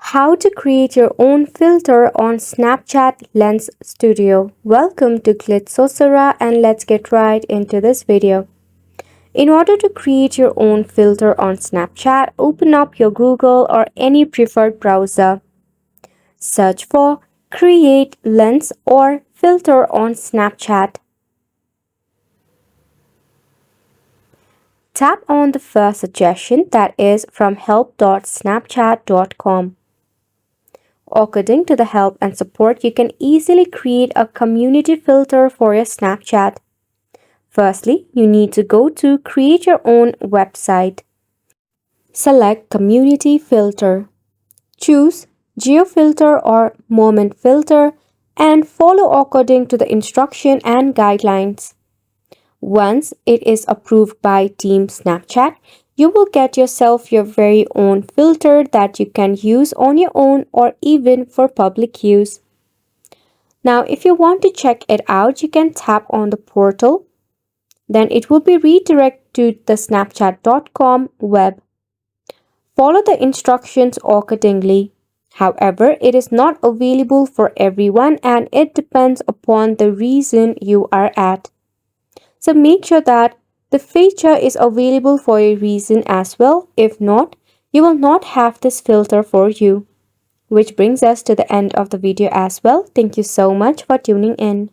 How to create your own filter on Snapchat Lens Studio. Welcome to Glitz and let's get right into this video. In order to create your own filter on Snapchat, open up your Google or any preferred browser. Search for Create Lens or Filter on Snapchat. Tap on the first suggestion, that is from help.snapchat.com. According to the help and support, you can easily create a community filter for your Snapchat. Firstly, you need to go to Create Your Own website. Select Community Filter. Choose GeoFilter or Moment Filter and follow according to the instruction and guidelines. Once it is approved by Team Snapchat, you will get yourself your very own filter that you can use on your own or even for public use. Now, if you want to check it out, you can tap on the portal. Then it will be redirected to the snapchat.com web. Follow the instructions accordingly. However, it is not available for everyone and it depends upon the region you are at. So make sure that the feature is available for a reason as well. If not, you will not have this filter for you. Which brings us to the end of the video as well. Thank you so much for tuning in.